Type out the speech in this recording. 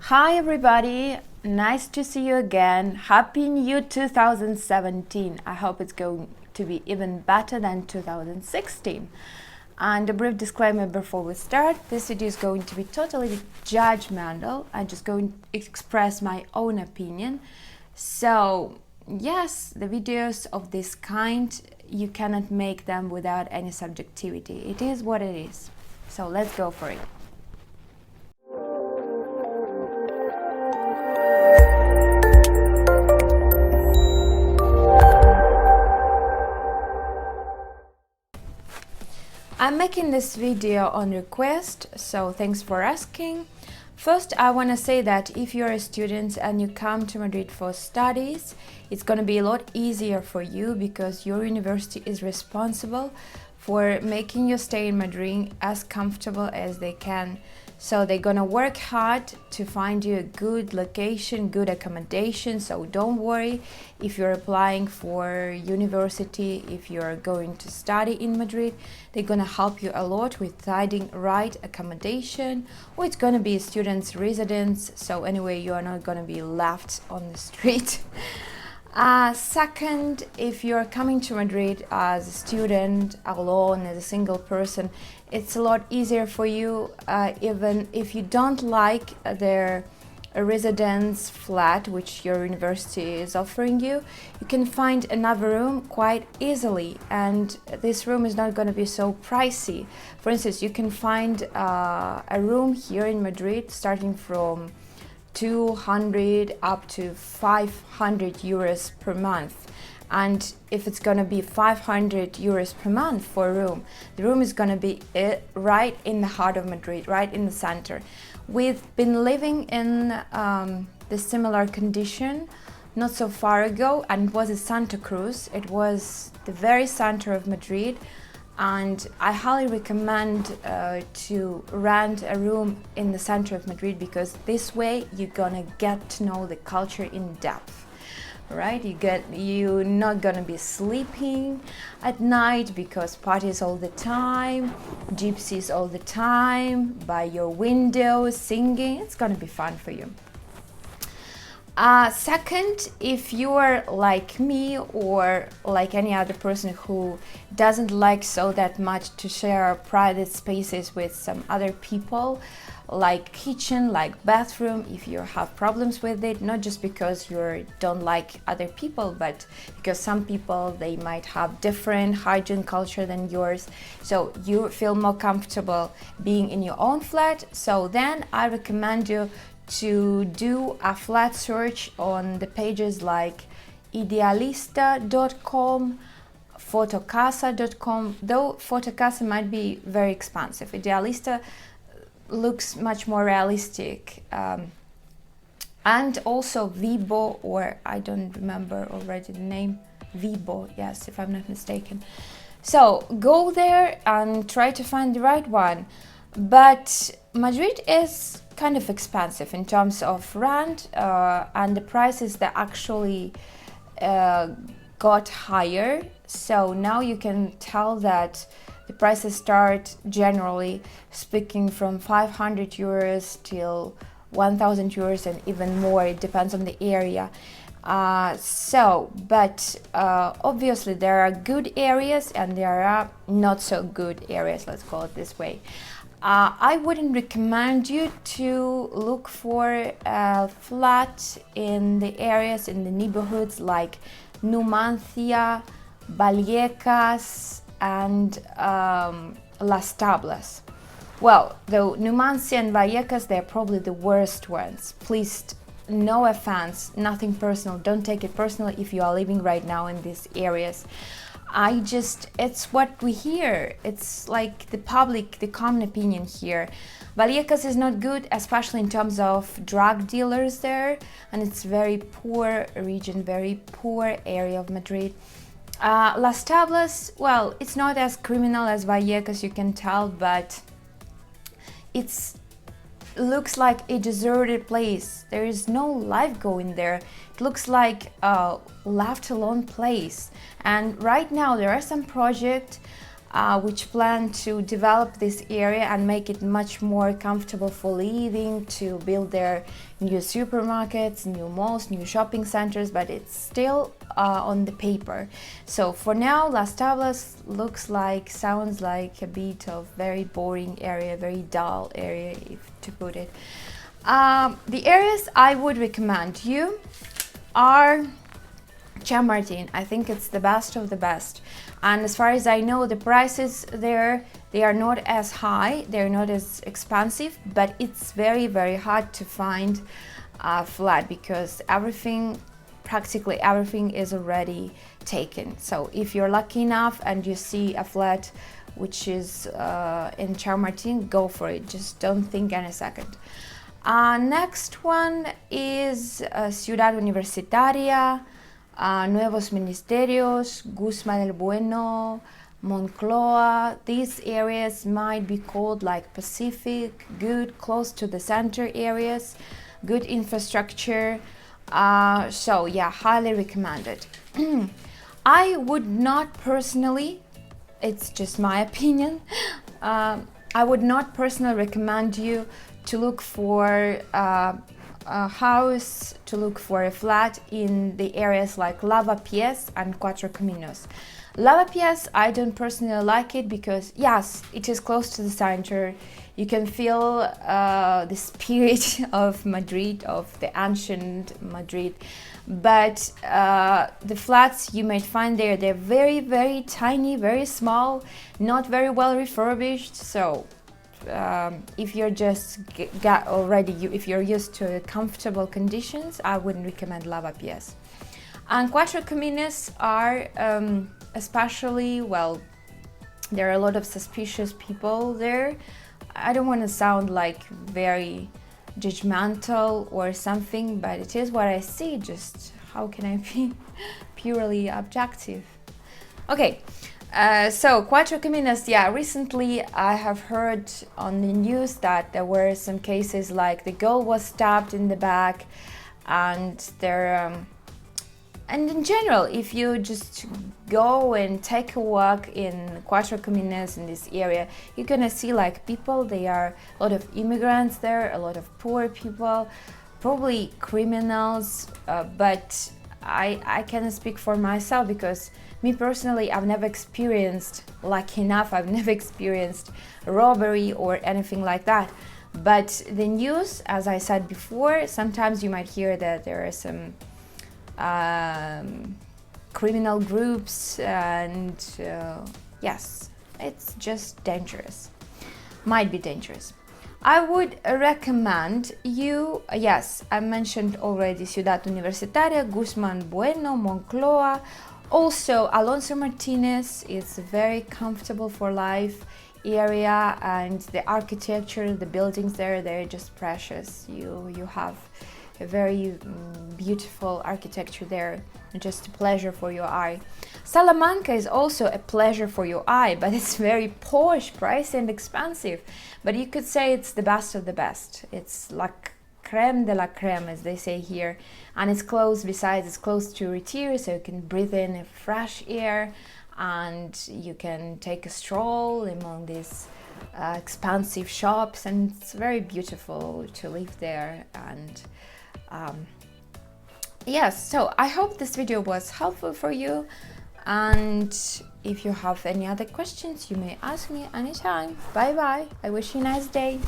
Hi everybody, nice to see you again. Happy New 2017. I hope it's going to be even better than 2016. And a brief disclaimer before we start, this video is going to be totally judgmental. I'm just going to express my own opinion. So yes, the videos of this kind, you cannot make them without any subjectivity. It is what it is. So let's go for it. I'm making this video on request, so thanks for asking. First, I want to say that if you're a student and you come to Madrid for studies, it's going to be a lot easier for you because your university is responsible for making your stay in Madrid as comfortable as they can. So they're gonna work hard to find you a good location, good accommodation. So don't worry if you're applying for university, if you're going to study in Madrid, they're gonna help you a lot with finding right accommodation, or it's gonna be a student's residence. So anyway, you are not gonna be left on the street. Second, if you're coming to Madrid as a student, alone, as a single person, it's a lot easier for you. Even if you don't like their residence flat, which your university is offering you, you can find another room quite easily, and this room is not going to be so pricey. For instance, you can find a room here in Madrid starting from 200 up to 500 euros per month. And if it's going to be 500 euros per month for a room, the room is going to be right in the heart of Madrid, right in the center. We've been living in the similar condition not so far ago, and it was in Santa Cruz. It was the very center of Madrid. And I highly recommend to rent a room in the center of Madrid, because this way you're gonna get to know the culture in depth, right? You're not gonna be sleeping at night because parties all the time, gypsies all the time, by your window singing. It's gonna be fun for you. Second, if you are like me or like any other person who doesn't like so that much to share private spaces with some other people, like kitchen, like bathroom, if you have problems with it, not just because you don't like other people, but because some people, they might have different hygiene culture than yours, so you feel more comfortable being in your own flat, so then I recommend you to do a flat search on the pages like idealista.com, fotocasa.com, though fotocasa might be very expensive. Idealista looks much more realistic, and also Vibo, or I don't remember already the name, Vibo, yes, if I'm not mistaken. So go there and try to find the right one. But Madrid is kind of expensive in terms of rent, and the prices that actually got higher. So now you can tell that the prices start, generally speaking, from 500 euros till 1000 euros and even more. It depends on the area. But obviously there are good areas and there are not so good areas, let's call it this way. I wouldn't recommend you to look for a flat in the areas, in the neighborhoods like Numancia, Vallecas and Las Tablas. Well, though Numancia and Vallecas, they're probably the worst ones. Please, no offense, nothing personal, don't take it personal if you are living right now in these areas. It's what we hear. It's like the public, the common opinion here. Vallecas is not good, especially in terms of drug dealers there, and it's very poor region, very poor area of Madrid. Las Tablas, well, it's not as criminal as Vallecas, you can tell, but it looks like a deserted place. There is no life going there. It looks like a left alone place. And right now there are some projects which plan to develop this area and make it much more comfortable for living, to build their new supermarkets, new malls, new shopping centers, but it's still on the paper. So for now, Las Tablas sounds like a bit of very boring area, very dull area, if to put it. The areas I would recommend you are Chamartín. I think it's the best of the best, and as far as I know, the prices there, they are not as high, they're not as expensive, but it's very, very hard to find a flat because practically everything is already taken. So if you're lucky enough and you see a flat which is in Chamartín, go for it, just don't think any second. Next one is Ciudad Universitaria, Nuevos Ministerios, Guzmán el Bueno, Moncloa. These areas might be called like Pacific, good, close to the center areas, good infrastructure. So yeah, highly recommended. I would not personally, it's just my opinion, I would not personally recommend you to look for a house, to look for a flat in the areas like Lavapiés and Cuatro Caminos. Lavapiés, I don't personally like it because yes, it is close to the center. You can feel the spirit of Madrid, of the ancient Madrid, but the flats you might find there, they're very, very tiny, very small, not very well refurbished. So if you're just if you're used to comfortable conditions, I wouldn't recommend Lavapiés. And Cuatro Caminos are especially, well, there are a lot of suspicious people there. I don't want to sound like very judgmental or something, but it is what I see. Just how can I be purely objective? Okay. So Cuatro Caminos, yeah, recently I have heard on the news that there were some cases like the girl was stabbed in the back, and and in general, if you just go and take a walk in Cuatro Caminos in this area, you're gonna see like people, they are a lot of immigrants there, a lot of poor people, probably criminals, but I can speak for myself because me personally, I've never experienced, lucky enough, I've never experienced robbery or anything like that. But the news, as I said before, sometimes you might hear that there are some criminal groups, and yes, it's just dangerous, might be dangerous. I would recommend you, yes, I mentioned already Ciudad Universitaria, Guzmán Bueno, Moncloa. Also, Alonso Martínez is very comfortable for life area, and the architecture, the buildings there, they're just precious. You have a very beautiful architecture there, just a pleasure for your eye. Salamanca is also a pleasure for your eye, but it's very posh, pricey and expensive. But you could say it's the best of the best. It's like creme de la creme, as they say here, and it's close to Retiro, so you can breathe in fresh air and you can take a stroll among these expensive shops, and it's very beautiful to live there. And yes, so I hope this video was helpful for you, and if you have any other questions, you may ask me anytime. Bye bye, I wish you a nice day.